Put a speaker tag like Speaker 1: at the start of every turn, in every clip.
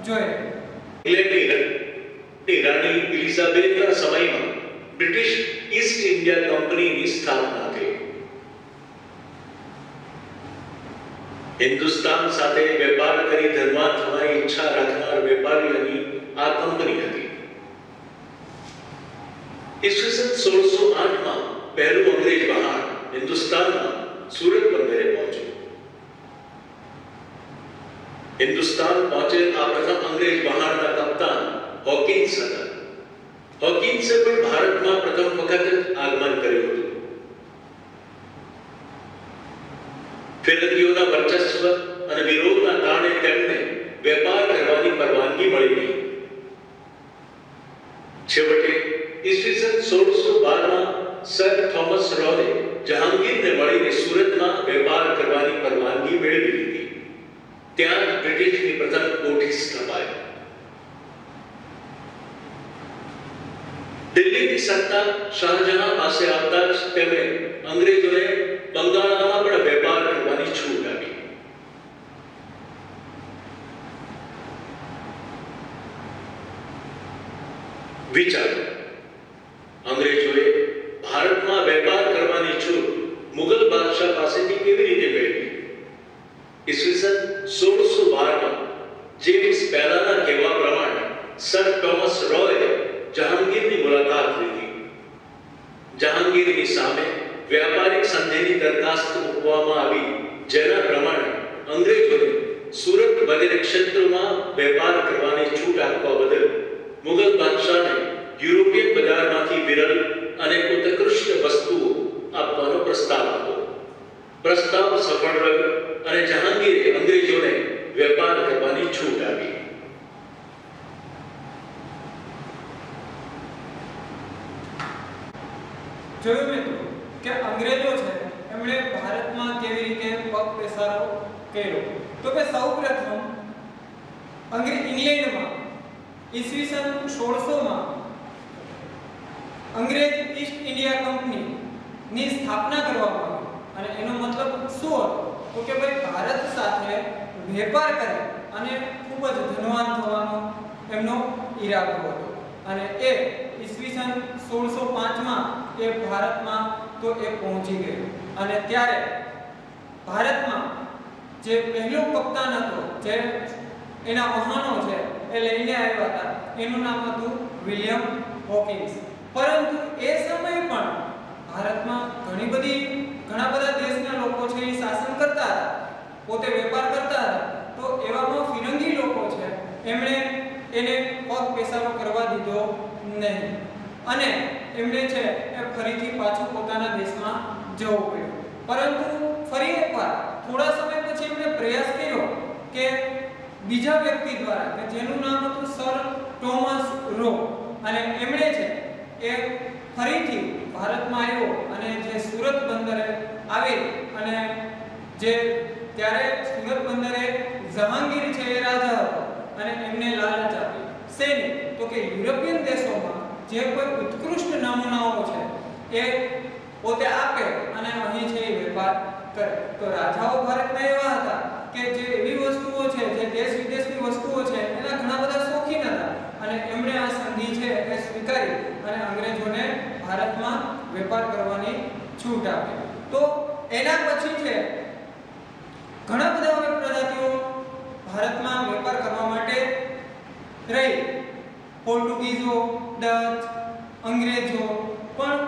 Speaker 1: જોઈએ.
Speaker 2: ઇંગ્લેન્ડની રાણી એલિઝાબેથના સમયમાં British East India કંપનીની સ્થાપના થઈ. હિન્દુસ્તાન સાથે વેપાર કરી ધનવાન થવાની ઈચ્છા રાખનાર વેપારીઓની આ કંપની હતી. ઈસવીસન 1608માં પહેલું અંગ્રેજ બહાર હિન્દુસ્તાનમાં સુરત બંદરે પહોંચ્યું. હિન્દુસ્તાન પહોંચે આ પ્રથમ અંગ્રેજ બહારના કપ્તાન હોકિન્સ હતા. હોકિન્સે પણ ભારતમાં પ્રથમ વખત આગમન કર્યું હતું. ફિરંગીઓના વર્ચસ્વ અને વિરોધના કારણે તેમને વેપાર કરવાની પરવાનગી મળી નહીં. છેવટે ઈસવીસન 1612માં સર થોમસ રોડે જહાંગીરને મળીને સુરતમાં વેપાર કરવાની પરવાનગી મેળવી લીધી. ત્યાં જ બ્રિટિશની પ્રથમ કોઠી સ્થપાઈ. દિલ્હીની સત્તા શાહજહાં પાસે આવતા જ તેમણે અંગ્રેજોને બંગાળમાં પણ વેપાર કરવાની છૂટ આપી. વિચારો, અંગ્રેજોએ ભારતમાં વેપાર કરવાની છૂટ મુગલ બાદશાહ પાસેથી કેવી રીતે મેળવી? ઈસવીસન 1612માં જેમ્સ પહેલાના કહેવા પ્રમાણે સર થોમસ રોયે જહાંગીરની મુલાકાત લીધી. જહાંગીરની સામે વ્યાપારિક સંધિની દરખાસ્ત મૂકવામાં આવી, જેના પ્રમાણે અંગ્રેજોને સુરત વગેરે ક્ષેત્રોમાં વેપાર કરવાની છૂટ આપવા બદલ મુગલ બાદશાહને યુરોપિયન બજારમાંથી વિરલ અને ઉત્કૃષ્ટ વસ્તુઓ આપવાનો પ્રસ્તાવ હતો. પ્રસ્તાવ સફળ રહ્યો અને જહાંગીરે અંગ્રેજોને વેપાર કરવાની છૂટ આપી.
Speaker 1: જોયું મિત્રો કે અંગ્રેજો છે એમણે ભારતમાં કેવી રીતે પગ પેસારો કર્યો. તો કે સૌપ્રથમ ઇંગ્લેન્ડમાં ઈસવીસન 1600માં અંગ્રેજ ઈસ્ટ ઇન્ડિયા કંપનીની સ્થાપના કરવામાં આવી. અને એનો મતલબ શું હતો? તો કે ભાઈ ભારત સાથે વેપાર કરે અને ખૂબ જ ધનવાન થવાનો એમનો ઈરાદો હતો. અને એ ઈસવીસન 1605માં એ ભારતમાં તો એ પહોંચી ગયો. અને ત્યારે ભારતમાં જે પહેલો કપ્તાન હતો, જે એના વહાણો છે એ લઈને આવ્યા હતા, એનું નામ હતું વિલિયમ હોકિન્સ. પરંતુ એ સમયે પણ ભારતમાં ઘણા બધા દેશના લોકો છે એ શાસન કરતા હતા, પોતે વેપાર કરતા હતા. તો એવામાં ફિરંગી લોકો છે એમણે એને પગ પેસારો કરવા દીધો નહીં અને એમણે છે એ ફરીથી પાછું પોતાના દેશમાં જવું પડ્યું. પરંતુ ફરી એકવાર થોડા સમય પછી એમણે પ્રયાસ કર્યો કે બીજા વ્યક્તિ દ્વારા, કે જેનું નામ હતું સર થોમસ રો, અને એમણે છે એ ફરીથી ભારતમાં આવ્યો અને જે સુરત બંદરે આવી અને જે ત્યારે સુરત બંદરે જહાંગીર છે એ રાજા હતો અને એમને લાલચ આપી. શેની? તો કે યુરોપિયન દેશોમાં જે કોઈ ઉત્કૃષ્ટ નમૂનાઓ છે એ પોતે આપે અને અહીં છે એ વેપાર કરે. તો રાજાઓ ભારતમાં એવા હતા કે જે એવી વસ્તુઓ છે, જે દેશ વિદેશની વસ્તુઓ છે, એના ઘણા બધા શોખીન હતા અને એમણે આ સંધિ છે એ સ્વીકારી અને અંગ્રેજોને ભારતમાં વેપાર કરવાની છૂટ આપી. તો એના પછી છે ઘણા બધા પ્રજાતિઓ ભારતમાં વેપાર કરવા માટે રહી. પોર્ટુગીઝો, ડચ, અંગ્રેજો. પણ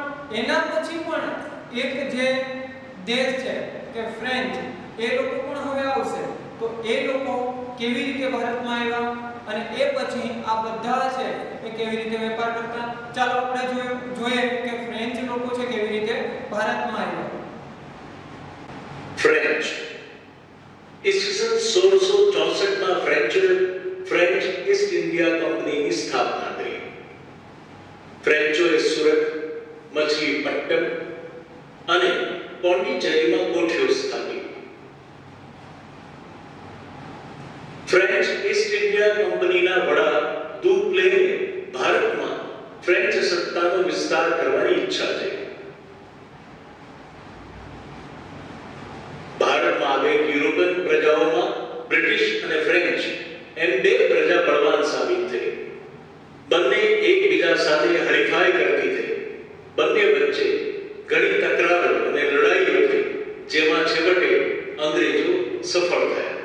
Speaker 1: એના પછી પણ એક જે દેશ છે કે ફ્રેન્ચ, એ લોકો પણ હવે આવશે. તો એ લોકો કેવી રીતે ભારતમાં આવ્યા અને એ પછી આ બધા છે એ કેવી રીતે વેપાર કરતા, ચાલો આપણે જોઈએ કે ફ્રેન્ચ લોકો છે કેવી રીતે ભારતમાં આવ્યા.
Speaker 2: ફ્રેન્ચ ઈસવીસન 1664માં ફ્રેન્ચ ઈસ્ટ ઇન્ડિયા કંપનીની સ્થાપના કરી. ફ્રેન્ચોએ સુરત, મછલીપટ્ટમ અને પોંડિચેરીમાં કોઠીઓ સ્થાપી. ફ્રેન્ચ ઈસ્ટ ઇન્ડિયા કંપનીના વડા દુપ્લેને ભારતમાં ફ્રેન્ચ સત્તાનો વિસ્તાર કરવાની ઈચ્છા થઈ. ભારતમાં આવેલ યુરોપિયન પ્રજાઓમાં બ્રિટિશ અને ફ્રેન્ચ એમ બે પ્રજા એકબીજા સાથે હરીફાઈ કરતી થઈ. બંને વચ્ચે ઘણી તકરારો અને લડાઈઓ થઈ, જેમાં છેવટે અંગ્રેજો સફળ થયા.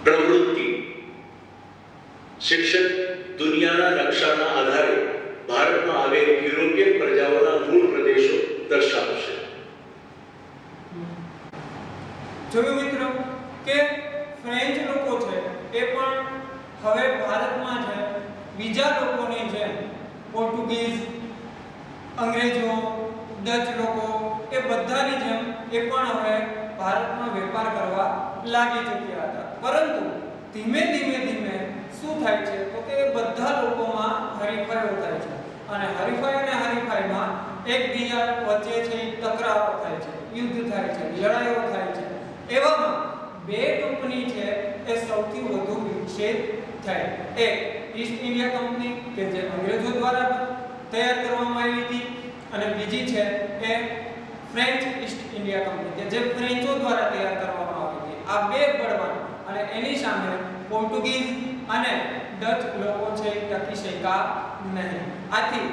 Speaker 2: પ્રવૃત્તિ: શિક્ષક દુનિયાના નકશાના આધારે ભારતમાં આવેલ યુરોપિયન પ્રજાઓના મૂળ પ્રદેશો દર્શાવશે.
Speaker 1: જોયું મિત્રો કે ફ્રેન્ચ લોકો છે એ પણ હવે ભારતમાં છે બીજા લોકોની જેમ પોર્ટુગીઝ, અંગ્રેજો, ડચ લોકો એ બધાની જેમ એ પણ હવે ભારતમાં વેપાર કરવા લાગી ચૂક્યા હતા. પરંતુ ધીમે ધીમે શું થાય છે તો કે બધા લોકોમાં હરીફાઈઓ થાય છે અને હરીફાઈમાં એકબીજા વચ્ચે છે તકરારો થાય છે, યુદ્ધ થાય છે, લડાઈઓ થાય છે. એવામાં બે કંપની છે એ સૌથી વધુ વિકસિત થઈ. એક ઈસ્ટ ઇન્ડિયા કંપની કે જે અંગ્રેજો દ્વારા તૈયાર કરવામાં આવી હતી અને બીજી છે એ ફ્રેન્ચ ઈસ્ટ ઇન્ડિયા કંપની કે જે ફ્રેન્ચો દ્વારા તૈયાર કરવામાં આવી હતી. આ બે બળવાન અને એની સામે પોર્ટુગીઝ અને ડચ લોકો છે ટકી શક્યા નહીં. આથી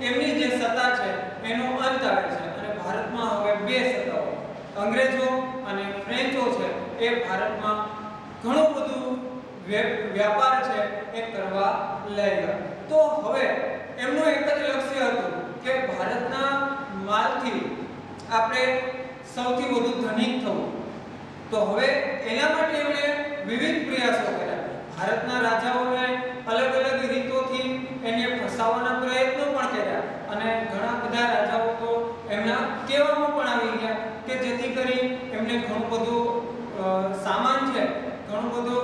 Speaker 1: એમની જે સત્તા છે એનો અંત આવે છે અને ભારતમાં હવે બે સત્તાઓ અંગ્રેજો અને ફ્રેન્ચો છે એ ભારતમાં ઘણું બધું વ્યાપાર છે એ કરવા લાગ્યા. તો હવે એમનું એક જ લક્ષ્ય હતું કે ભારતના માલથી આપણે સૌથી વધુ ધનિક થવું. તો હવે એના માટે એમણે વિવિધ પ્રયાસો કર્યા. ભારતના રાજાઓને અલગ અલગ રીતોથી એને ફસાવવાના પ્રયત્નો પણ કર્યા અને ઘણા બધા રાજાઓ તો એમના કહેવામાં પણ આવી ગયા કે જેથી કરી એમને ઘણું બધું સામાન છે, ઘણો બધો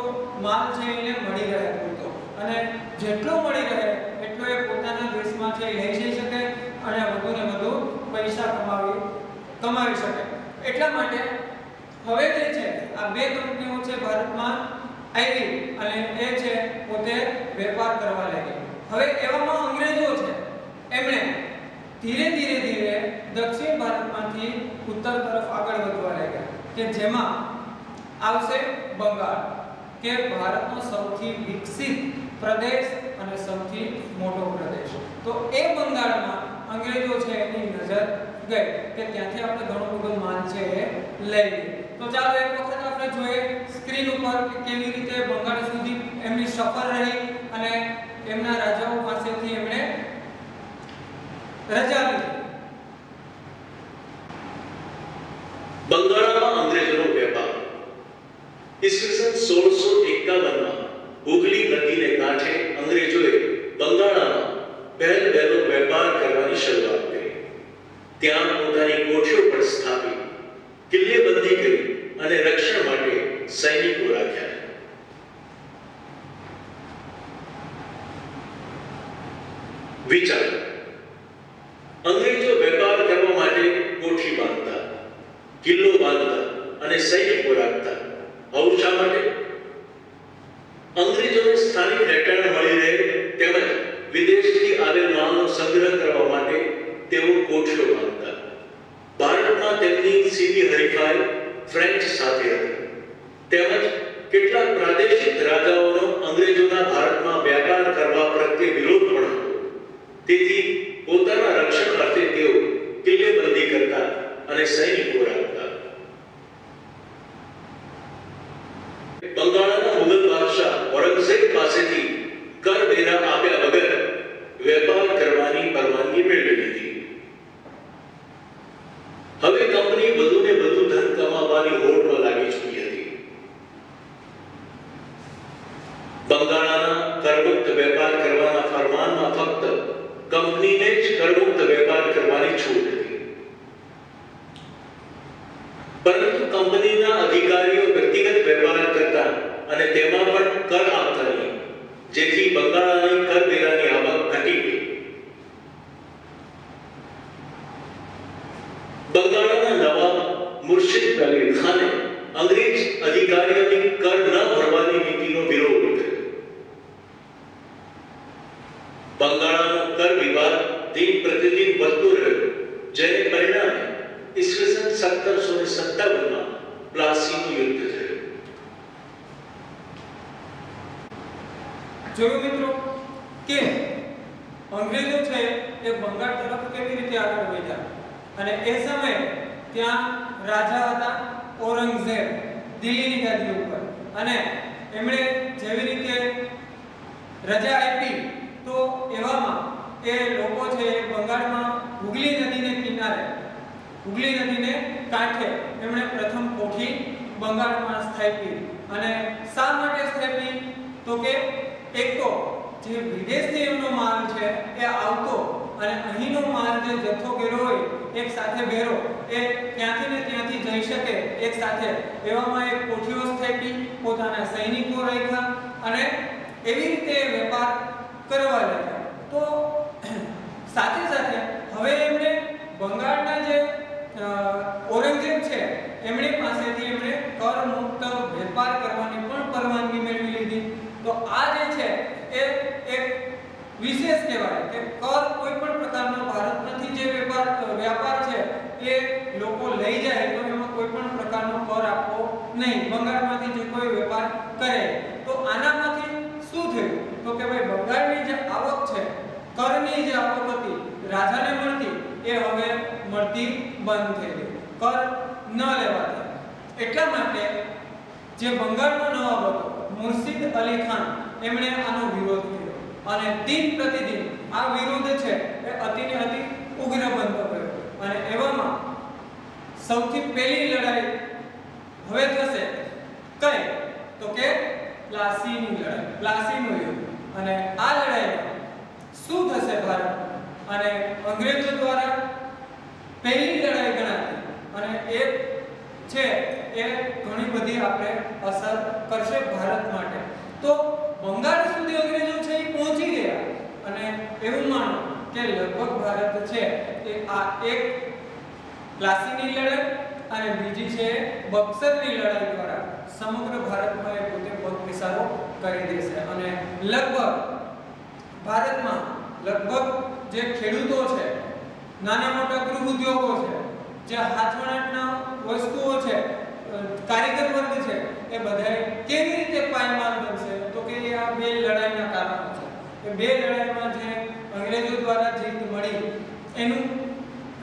Speaker 1: માલ છે એને મળી રહે પૂરતો, અને જેટલો મળી રહે એટલો એ પોતાના દેશમાં છે લઈ જઈ શકે અને વધુ ને વધુ પૈસા કમાવી શકે. એટલા માટે હવે જે છે આ બે કંપનીઓ છે ભારતમાં આવી અને એ છે પોતે વેપાર કરવા લાગી. હવે એવામાં અંગ્રેજો છે એમણે ધીરે ધીરે દક્ષિણ ભારતમાંથી ઉત્તર તરફ આગળ વધવા લાગ્યા કે જેમાં આવશે બંગાળ કે ભારતનો સૌથી વિકસિત પ્રદેશ અને સૌથી મોટો પ્રદેશ. તો એ બંગાળમાં અંગ્રેજો છે એની નજર ગઈ કે ત્યાંથી આપણે ઘણો બધો માલ છે એ લઈ લઈએ. તો ચાલો એક વખત આપણે જોઈએ સ્ક્રીન ઉપર કે કેવી રીતે બંગાળ સુધી એમની સફર રહી અને એમના રાજાઓ પાસેથી એમણે રજા લીધી.
Speaker 2: બંગાળમાં અંગ્રેજોનો વેપાર. ઈસવીસન 1651માં હુગલી નદીને કાંઠે અંગ્રેજોએ બંગાળમાં પહેલો વેપાર કરવાની શરૂઆત કરી. ત્યાં પોતાની કોઠીઓ પણ સ્થાપી, કિલ્લેબંધી કરી અને રક્ષણ માટે સૈનિકો રાખ્યા. વિચાર: અંગ્રેજો વેપાર કરવા માટે કોઠી બાંધતા, કિલ્લો બાંધતા અને સૈનિકો રાખતા. આવું શા માટે? અંગ્રેજોને સ્થાનિક રહેઠાણ મળી રહે તેમજ વિદેશથી આવેલ માલનો સંગ્રહ કરવા માટે તેઓ કોઠીઓ બાંધતા. ભારતમાં તેમની સીધી હરીફાઈ ફ્રેન્ચ સાથે હતી તેમજ કેટલાક પ્રાદેશિક રાજાઓનો અંગ્રેજોના ભારતમાં વ્યાપાર કરવા પ્રત્યે વિરોધ પણ હતો. તેથી પોતાના રક્ષણ અર્થે તેઓ કિલ્લેબંધી કરતા અને સૈનિકો રાખતા. બંગાળના મુગલ બાદશાહ ઔરંગઝેબ પાસેથી કરવેરા આપ્યા વગર વેપાર કરવાની પરવાનગી મેળવી લીધી. હવે કંપની વધુને વધુ ધન કમાવાની હોડમાં લાગી ચૂકી હતી. બંગાળના કરમુક્ત વેપાર કરવાના ફરમાનમાં ફક્ત કંપનીને જ કરમુક્ત વેપાર કરવાની છૂટ હતી, પરંતુ કંપનીના અધિકારીઓ વ્યક્તિગત વેપાર કરતા અને તેમાં પણ કર આપતા નહીં, જેથી બંગાળની કરવેરાની આવક ઘટી ગઈ. બંગાળના નવાબ મુર્શિદ કલીલ ખાને અંગ્રેજ અધિકારીઓની કર ન ભરવાની નીતિનો વિરોધ કર્યો. બંગાળનો કર વિવાદ દિન પ્રતિદિન વધતો રહ્યો, જેને પરિણામે ઈસવીસન 1757માં પ્લાસીનું યુદ્ધ થયું.
Speaker 1: જોયું મિત્રો કે અંગ્રેજો છે એ બંગાળ તરફ કેવી રીતે આગળ વધ્યા અને એ સમયે ત્યાં રાજા હતા ઔરંગઝેબ દિલ્હીની ગાદી ઉપર અને એમણે જેવી રીતે રજા આપી તો એવામાં એ લોકો છે એ બંગાળમાં હુગલી નદીને કિનારે હુગલી નદીને કાંઠે એમણે પ્રથમ કોઠી બંગાળમાં સ્થાપી અને શા માટે સ્થાપી તો કે એક તો જે વિદેશથી એમનો માલ છે એ આવતો અને અહીંનો માલ જે જથ્થો ઘેરો હોય એક સાથે ભેરો એ ત્યાંથી ને ત્યાંથી જઈ શકે એક સાથે એવામાં એક કોઠીઓ સ્થાપી પોતાના સૈનિકો રાખ્યા અને એવી રીતે વેપાર કરવા લાગ્યા તો સાથે સાથે હવે એમણે બંગાળના જે ઔરંગઝેબ છે એમણે પાસેથી એમણે કર મુક્ત વેપાર કરવાની પણ પરવાનગી મેળવી લીધી તો આ જે છે એ એક વિશેષ કહેવાય કે કર કોઈ પણ પ્રકારનો ભારતમાંથી જે વ્યાપાર છે એ લોકો લઈ જાય તો એમાં કોઈ પણ પ્રકારનો કર આપવો નહીં બંગાળમાંથી જે કોઈ વેપાર કરે તો આનામાંથી શું થયું તો કે ભાઈ બંગાળની જે આવક છે કરની જે આવક હતી રાજાને મળતી એ હવે મળતી બંધ થઈ ગઈ કર ન લેવાથી એટલા માટે જે બંગાળનો નવાબ હતો મુર્શિદ અલી ખાન એમણે આનો વિરોધ કર્યો અને દિન પ્રતિદિન આ વિરોધ છે એ અતિને અતિ ઉગ્ર બનતો ગયો અને એવામાં સૌથી પહેલી લડાઈ હવે થશે કઈ તો કે પ્લાસીની લડાઈ પ્લાસીનું યુદ્ધ અને આ લડાઈમાં શું થશે ભારત અને અંગ્રેજો દ્વારા પહેલી લડાઈ ગણાતી અને એ છે એ ઘણી બધી આપણે અસર કરશે ભારત માટે તો બંગાળ સુધી અંગ્રેજો છે એ પહોંચી ગયા અને એવું માનો કે લગભગ ભારત છે એ આ એક પ્લાસીની લડાઈ અને બીજી છે બક્સરની લડાઈ દ્વારા સમગ્ર ભારતમાં એ પોતે પગપેસારો કરી દેશે અને લગભગ ભારતમાં લગભગ જે ખેડૂતો છે નાના મોટા ગૃહ ઉદ્યોગો છે જે હાથવણાટના વસ્તુઓ છે કારીગર વર્ગ છે એ બધાય કેવી રીતે પાયમાલ બનશે તો કે આ બે લડાઈના કારણો છે એ બે લડાઈમાં જે અંગ્રેજો દ્વારા જીત મળી એનું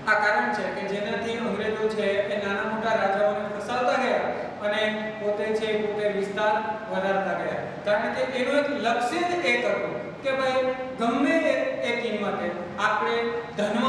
Speaker 1: આ કારણ છે કે જેનાથી અંગ્રેજો છે એ નાના મોટા રાજાઓને ફસાવતા ગયા અને પોતે વિસ્તાર વધારતા ગયા કારણ કે એનું એક લક્ષ્ય જ એક હતું કે ભાઈ ગમે એ કિંમતે આપણે ધનવાન